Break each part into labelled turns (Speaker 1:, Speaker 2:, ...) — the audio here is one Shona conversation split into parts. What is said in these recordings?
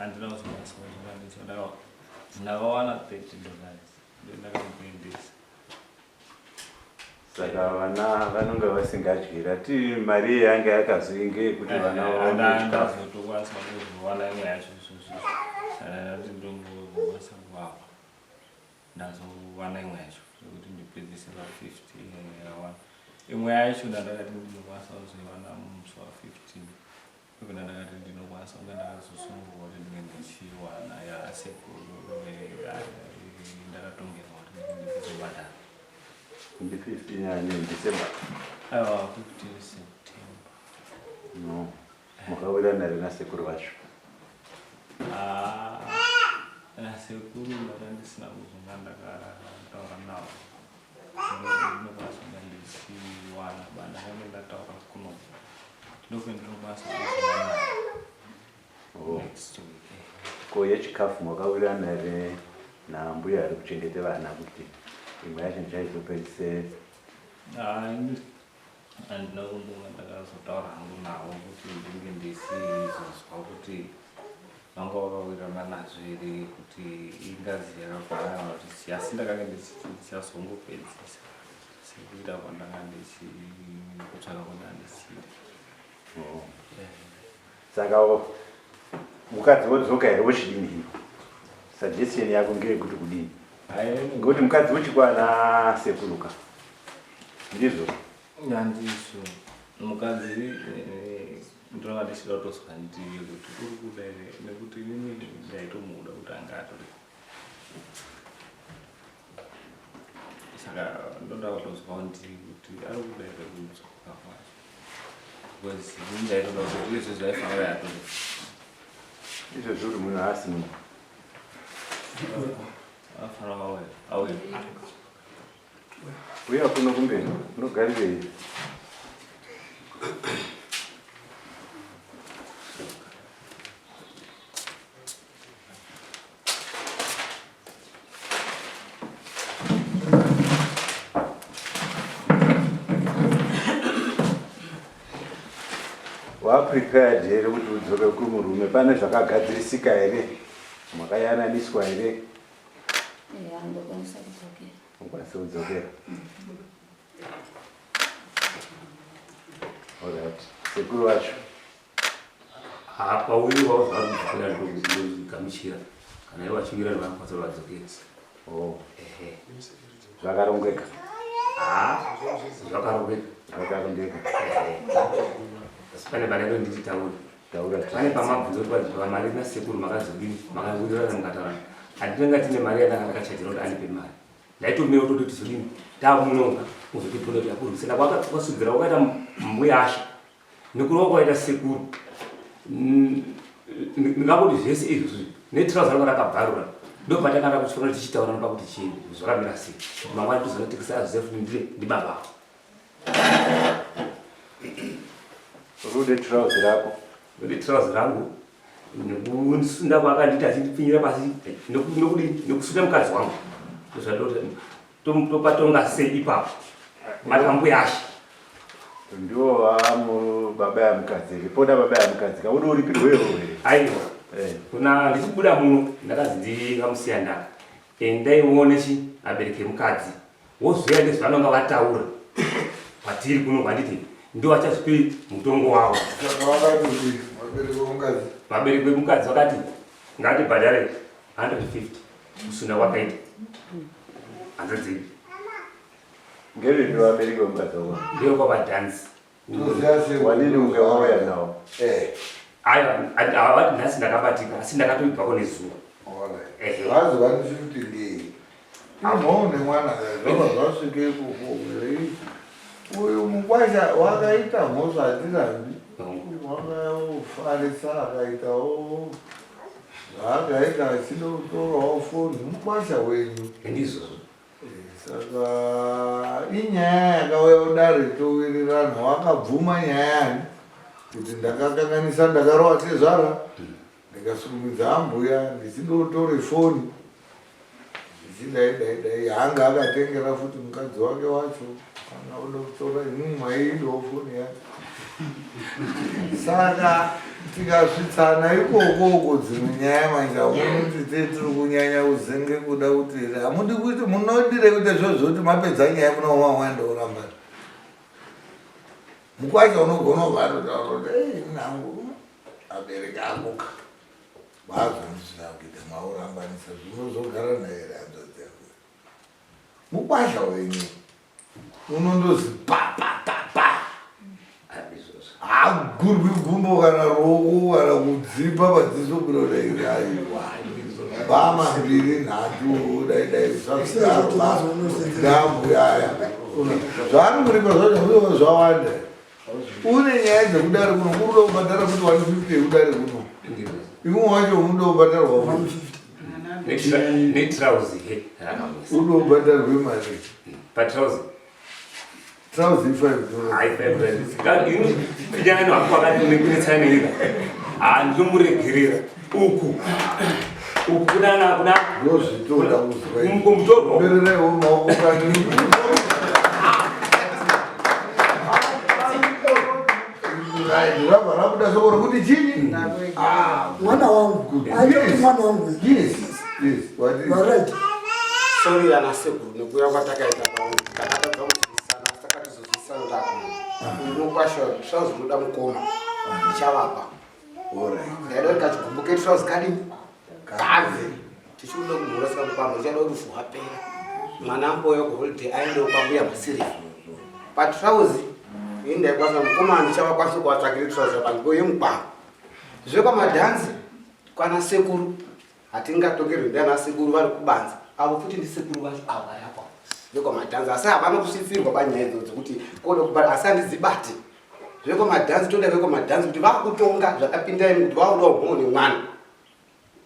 Speaker 1: And now $30.
Speaker 2: Saka vana vanonga vasingadyira ti mari yange yakazoinge kuti vana vaone
Speaker 1: ndazotokwanisa kuzowana imwe yacho isusu ndongowanisa kuvapa ndazowana imwe yacho kuti ndipedzise va50 yawana imwe yacho ndandakati ndinokwanisa kuzoiwana musi wa15 kuna ndakati ndinokwanisa kunge ndakazosungurwa kuti ndinge ndichiwana yasekuru ndakatongerwa kuti ndizobhadhara.
Speaker 2: 15 yani December.
Speaker 1: 15 September.
Speaker 2: No. Mukawira nari na sekuru vacho.
Speaker 1: Na sekuru ndandisina kuzonga ndakataura nawo. Ndinokwanisa kunge ndichiwana banda kange ndataura kuno. Ndokundinokwanisa kuzowana next week.
Speaker 2: Ko yechikafu mukawira nari na mbuya ari kuchengete vana kuti imwe yacho ndichaizopedzise
Speaker 1: andinokunge ndakazotaura hangu nawo kuti ndinge ndisizozwa kuti vanga vakawirana nazvo here kuti ingazi yakakwana kuti asi ndakange ndichazongopedzisa sekuita kwandanga ndichikutsvaka kwandanga ndisiri.
Speaker 2: Saka mukadzi wodzoka here wochidini? Suggestion yako ngeyekuti kudini? Ngoti mukadzi uchikwana sekuruka ndizvo
Speaker 1: ndizvo mukadzi ndinonga ndichida kutozwa ndiye kuti uri kuda here nekuti inini ndaitomuda kuti anga atori saka ndoda kutozwawo ndiye kuti ari kuda here kudzoka kwacho because inini ndaitoda kuti izvo zvaifanira yatori
Speaker 2: izvo zvuri munhu haasi munhu uya kuno kumbeni unogarirei? Waprepared here kuti udzoke kumurume? Pane zvakagadzirisika here? Makayananiswa here?
Speaker 3: Ndokwanisa kudzokera.
Speaker 2: Ukwanisa kudzokera? Alright. Sekuru wacho?
Speaker 4: Pauyiwa wazvakudzokera ndokugamuchira. Kana iwe wachivira ndovakwanisa vadzokera.
Speaker 2: Zvakarongeka?
Speaker 4: Zvakarongeka.
Speaker 2: Zvakarongeka.
Speaker 4: Asi pane mari yako ndichitaura. Pane pamabvunzo kuti mari nasekuru makazodini? Makazodira mukataurana. Handinenge tine mari yandakachadzira kuti andipe mari. Ndaitomira kuti tizodini? Tamunonga uzotipona kuti akuru sena kwakasudzira wakaita mbuya asha. Nekuti wakaita sekuru. Ndingangoti zvese izvi netirauza ranga rakabharura. Ndopatakanda kuchifana tichitaurana pakuti chii zvakamira sei. Mangwana tizonotekesa Joseph ndibaba.
Speaker 2: Rude trouser rako?
Speaker 4: Rude trouser rangu. Nekusunda kwakanditi achindipfinyira pasi nekusuda mukadzi wangu topatonga sei ipapo matambuya asha
Speaker 2: ndiwo baba yamukadzi ripoda baba yamukadzi kaudi uripirwewo here?
Speaker 4: Aiwa kuna ndichibuda muno ndakazi ndikamusiya ndaka ndaimuone abereke mukadzi wozoya nezvanonga vataura patiri kuno kwanditi ndiwo achazope mutongo wavo. Vabereki vemukadzi vakati ngatibhadhare 150 kusunda kwakaita 100.
Speaker 2: Ngeri ndo vabereki vemukadzi wako?
Speaker 4: Ndiyo kwavadhansi.
Speaker 2: Wanini unge wauya nawo?
Speaker 4: Avati nhasi ndakabatika asi ndakatoibvako nezuva.
Speaker 5: Amone mwana zvawa zvasvike kuhuri uyu mukwasha wakaita mhosva hatirambi wakafarisa akaitawo zvaakaita achida kutorawo foni mukwasha wenyu saka inyaya yakauya kudare towirirana wakabvuma nyayani kuti ndakakanganisa ndakarova tezvara ndikasukumidza ambuya ndichidotore foni dai hanga akatengera futi mukadzi wake wacho kana uda kutora inini mwaiidawo foni yacho saka tikasvitsana ikokoko dzimwe nyaya manje amuni kuti tiri kunyanya uzenge kuda kuti hamudi kuti munodire kuita zvozvoti mapedza nyaya munomwa mwandooramba mukwacha unogona kubatotaura kuti nangu abereka akuka vazvanisvira kuita maurambanisa zvinozogara naye ranzo dzeko mukwasha wenyu unondozi papapapa hagurwi gumbo kana roko kana kudzipa padziso kunodairi aiwa vama mbiri nhatu daidai zvakudambu yaya zvaari kuripa zvacho zvawanda une nyaya dzekudari kuno kuruda kubhadhara kuti 150 yekudari kuno imwe wacho unoda kubhadharwa unoda kubhadharwe mari
Speaker 4: patrauzi
Speaker 5: trouzi $5
Speaker 4: vijana wakati nekunetsanirika ndomuregerera uku kuna
Speaker 5: ndozvitoda
Speaker 4: mumutorwa
Speaker 5: berere umaoko kani rabuda soko rokuti chini
Speaker 6: mwana wangu aitoti mwana wangu
Speaker 5: yes
Speaker 6: right
Speaker 7: sorry anasekuru nekuya kwatakaita kanaka kamuzivisana saka tizozivisana kuti unokwasha trouzi unoda mukoma ndichavapa ndaida kuti kachigumbuke trouzi kadini kadzi tichikuda kumhura saka mupamba ichada kuti rufu wapera mwana amboya kuholiday aendewo kwambuya masiriva patrauzi ini ndaikwanisa mukoma ndichavakwanisa kuvatsvakira trouzi panguva yemugwagwa zvekwamadhanzi kwana sekuru hatingatokerwe ndiana sekuru vari kubanza avo futi ndisekuru vacho ava yapa zvekwamadhanzi asi havana kusvitsirwa panyaya idzodzo kuti koda kubata asi handidzibati zvekwamadhanzi toda vekwamadhanzi kuti vakutonga zvakapinda imi kuti vaudawo mhoo nemwana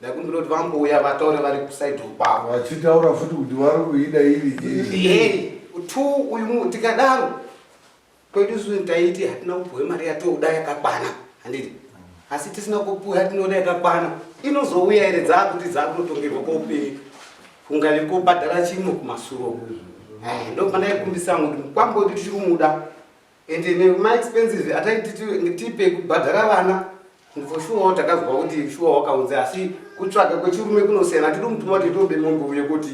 Speaker 7: ndaikumbira kuti vambouya vataure vari kusaidhi kwavo
Speaker 5: vachitaura futi kuti vari kuida iri
Speaker 7: uyu tikadaro kwedu suu taiti hatina kupuwe mari yatouda yakakwana handiti asi tisina kupuwe yatinoda yakakwana inozouya here dzaakuti dzaakunotongerwa kwoupenyu kungali kubhadhara chimwe kumasuro ndopandaikumbisa kuti mukwambo kuti tichikumuda ende nemaexpenses ataiti tipe kubhadhara vana for sure takazwa kuti sure wakaunze asi kutsvaga kwechirume kunosiyana tiri mutuma kuti tobe mombe uye kuti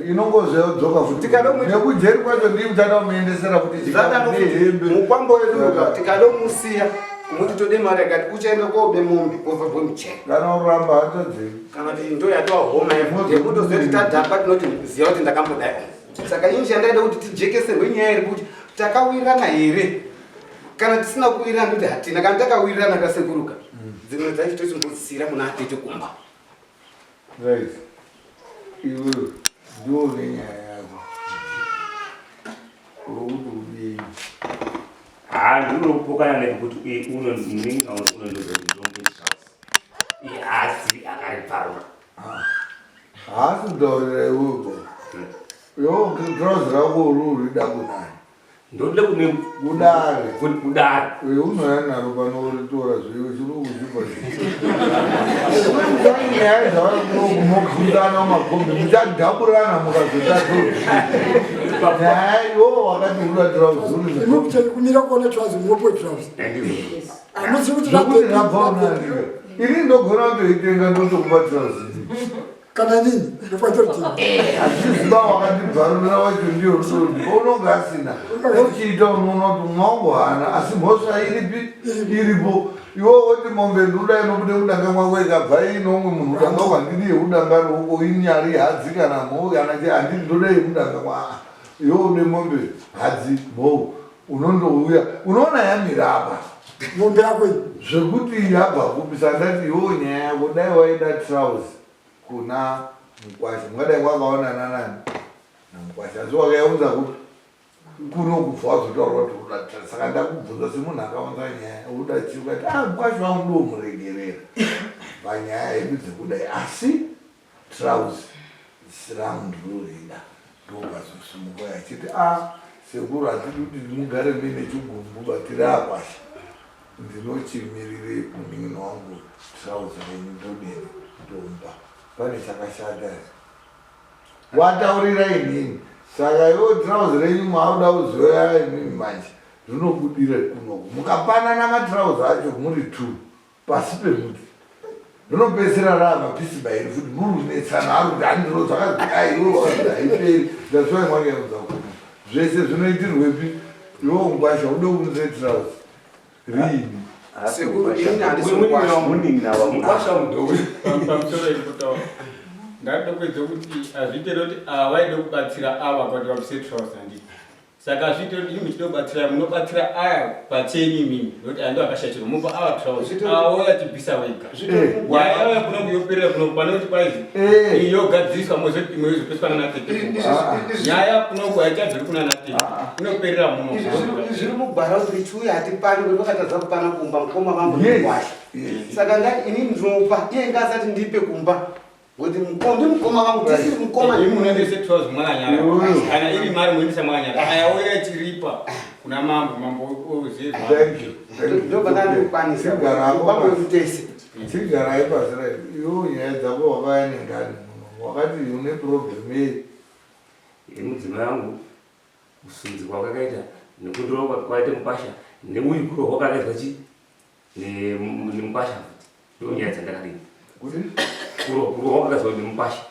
Speaker 5: inongozveodzoka futi nekujeri kwacho ndii uchada kumuendesera kuti
Speaker 7: zvadanohembe mukwambo wedu tikadomusiya kumuti tode mari yakati uchaenda kobe mombe kovabwe muchero
Speaker 5: kana uramba hatodzi
Speaker 7: kana kuti ndo yatova homa yekutozoti tadhakwa tinoti ziva kuti ndakambodai saka ini chandaida kuti tijekeserwe nyaya iri kuti takawirirana here kana tisina kuwirirana kuti hatina kana takawirirana kasekuruka dzimwe dzacho tochimbosiyira muna atete kumba
Speaker 5: right iwe ndo nenyaya yako urokuti udii
Speaker 4: ndinopokana nekuti asi akariparwa
Speaker 5: haasi kutaurira iwepo yo trouzi rako rurida kunani
Speaker 4: ndoda kune
Speaker 5: kudare unoya naro panoritora zviwe chirikuzipa munokundana mumakombi muchadhaburana mukazotatoa iwo wakati uda trouzi
Speaker 6: kumira kuona trouzi munopuwe trouzi amusi kuti
Speaker 5: rabvaunaniwe ini ndogona kutoitenga ndotokupa trouzi
Speaker 6: kana nini ndokwatoriti
Speaker 5: achiziva wakatibvarurira wacho ndiyo rusodi unonga asina uchiita unonoti mwangohana asi mhosva iripo iwo woti mombe nduda inobude kudanga mwako ikabva inomwe munhu udanga kwandiri yeudanga roko inyari hadzi kana mhou kana che handii ndoda yemudanga kwa iwo une mombe hadzi mhou unondouya unoona yamiraba
Speaker 6: mombe yako
Speaker 5: zvekuti yabva kupisa ndati iwo nyaya yako dai waida trouzi kuna Mukwasha ngadai mwakaonana nani namukwasha asi wakayaudza kuti kuno kubva wazotaura kuti saka ndakubvunza semunhu akaunza nyaya uda chii ukati mukwasha wangu ndomuregerera panyaya yedu dzekudai asi trauzi sirangu ndilorida ndokazosimuka achiti sekuru hatidi kuti mugare mine chigumbuba tiri akwasha ndinochimirire munin'ino wangu trauzi renyu ndodeni ndomba pane chakashata wataurira inini saka iwo trauzi renyu mauda kuzoya inini manje zvinobudire kunoku mukapanana matrauzi acho muri 2 pasi pemuti rinopedzisira ramapisi mairi futi murunetsana ari kuti handiro dzakazaiiwoaiperi daswai mwakaenza kuno zvese zvinoitirwepi iwo ngwasha ude kunze trauzi riini
Speaker 1: ndatokwedza kuti azviite kuti waide kubatsira ava kwati vapise trauzi handii saka zviite kuti imi chinobatsira munobatsira aya pachenyu imimi nokuti ando akashachirwa mupa ava trauzi awo achibvisa wega nyaya yava kuno kuyoperera kuno pane kuti kwaizi iyi yogadziriswa mozoti imwe yozopeswana natete nyaya kunoku haichabviri kuna natete inoperera muno
Speaker 7: zviri mugwara kuti richiuye hatipani kuti vakatadza kupana kumba mukoma vangu nekwasha saka ngati inini ndinopa iye ngasati ndipe kumba kuti ndi mukoma vangu tisiri mukoma
Speaker 1: imunendese trauzi mwakanyara kana iri mari muendesa mwakanyara ayauya chiripa kuna mambo oziva
Speaker 7: ndobvanandikwanisa vamwekutese
Speaker 5: chigarai pasira iwo nyaya dzako wakayanengani muno wakati une problemu yei
Speaker 4: mudzimai wangu usunzi kwakakaita nekundorwa kwaite mukwasha nemuikuro kwakakaizwa chi nemukwasha futi ndo nyaya dzandakadini kuro wakakazwa nemukwasha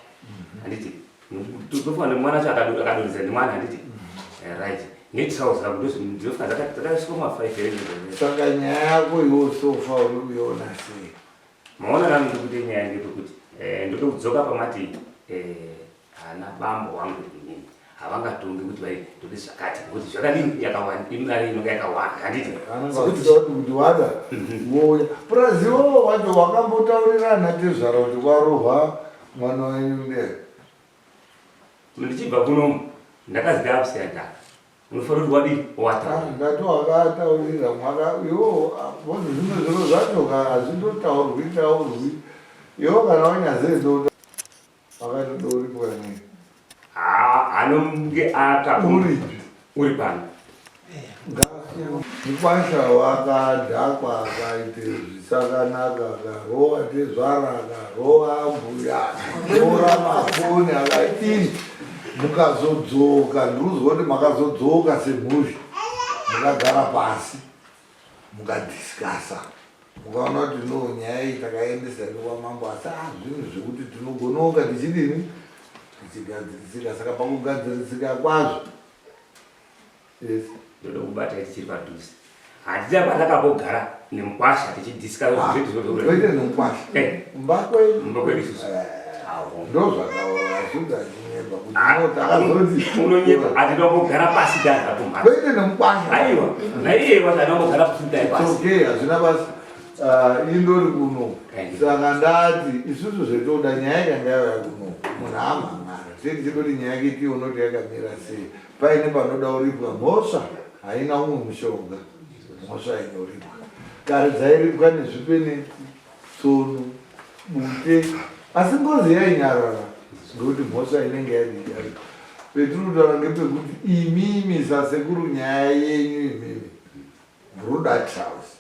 Speaker 4: handiti tofanira mwana acho akadonhedza nemwana handiti right netrauzi rako ndinofanira dzakaiswa ma5
Speaker 5: saka nyaya yako iwo sofa uri kuiona sei
Speaker 4: maona rano ndikuti nyaya ndepekuti ndode kudzoka pamati ana bambo wangu inini havangatongi kuti vai ndode zvakati kuti zvakadini yakawanda imari inonga yakawanda handiti
Speaker 5: kuti wada woya praziwo wacho wakambotaurirana tezvara kuti warohwa mwana wenyu ndee
Speaker 4: ndichibva kuno ndakazida apsiya dhaka unofanira kuti wadii wataura
Speaker 5: ngati wakataurira mwaka iwo bozi zvimwe zviro zvacho hazvindotaurwi iwo kana wanyazedo wakatodourikwani
Speaker 4: anonge akauripi uri pano
Speaker 5: mukwasha wakadhakwa akaite zvisakanaka akarowa tezvara akarowa mbuya akarowa mafoni akadini mukazodzoka ndiriuzwa kuti makazodzoka semhuzvi mukagara pasi mukadhiskasa mukaona kuti no nyaya iyi takaendesa newamambo asi zvinhu zvekuti tinogonoka tichidini tichigadzirisika saka pakugadzirisika kwazvo
Speaker 4: ndoda kubata tichiri padhuze hatida patakambogara nemukwasha tichidhiskaoite
Speaker 5: nemukwasha mba kwedu
Speaker 4: isusu
Speaker 5: ndozvakaazvudza chinyemba kuti notakazoti
Speaker 4: unonyepa hatinombogara pasi dazapomhaa
Speaker 5: kweite nemukwasha
Speaker 4: aiwa naiyewa tanombogara pasudai pasi
Speaker 5: okay hazvina basi indori kuno saka ndati isusu zvetoda nyaya ikanga yauya kuno munhu amhangara tichidoti nyaya kiti unoti yakamira sei paine panodauripwa mhosva haina umwe mushonga mhosva inoripwa kare dzairipwa nezvipene tsono bute asi ngozi yainyarara ngekuti mhosva inenge yadiyari petirutaura ngepekuti imimi sasekuru nyaya yenyu imimi muruda trauzi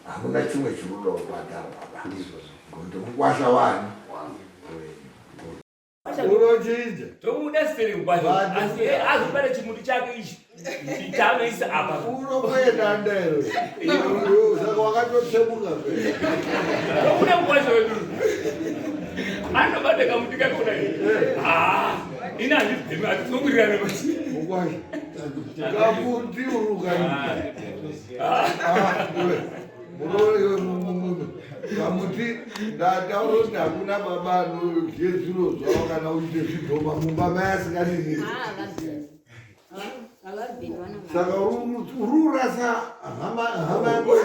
Speaker 5: hamuna chimwe chiruda kubhadharwa ngekuti mukwasha wani unochinja
Speaker 4: tomuda siteri mukwasha asi azopane chimuti chake ichi chanoisa apa
Speaker 5: unokwenda ndero saka wakatotsemuka
Speaker 4: tomuda mukwasha wedu anobata kamuti kakona ina handibhemi atinokurirane mati
Speaker 5: mukwasha kamuti urukaita kamuti ndataura kuti hakuna baba anodye zviro zvavo kana uite zvidhoma mumba mayasingadini saka ururasa hama yako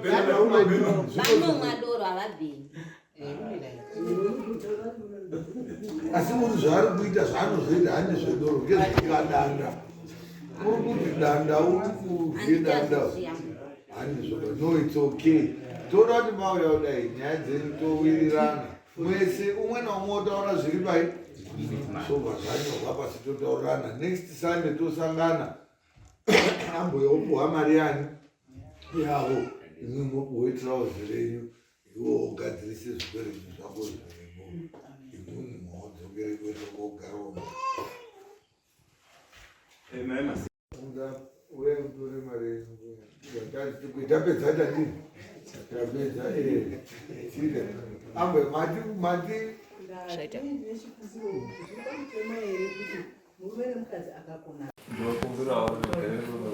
Speaker 3: vanomwa doro havabheni
Speaker 5: zvari kuita zvaanozoita handi zvedoro ngezvekadanda uri kuti danda uri kudye danda handi zvoka no it's okay toda kuti mauya kudai nyaya dzenyu towirirana mwese umwe naumwe otaura zviri pai sobva zvanyorwa pasi totaurirana next sunday tosangana amboyopuhwa mari yani yavo imwe mopuhwe trauzi renyu iwo ugadzirise zvikwerenyu zvako zvirimo imuni maodzokere kwete kogaroma uye mutore mari yenyu tapedza tadini tapedza tire ambe mati
Speaker 1: ndokumbirawo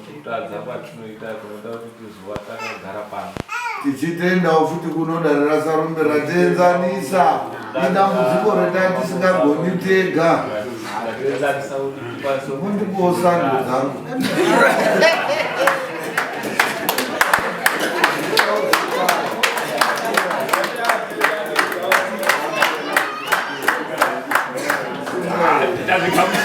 Speaker 1: kutadza patinoita tinoda kuti zuva takagara pano
Speaker 5: tichitendawo futi kunoda rerasarumbe ratenzanisa idambudziko retai tisingagoni tega mundiposando dzangu
Speaker 4: It doesn't come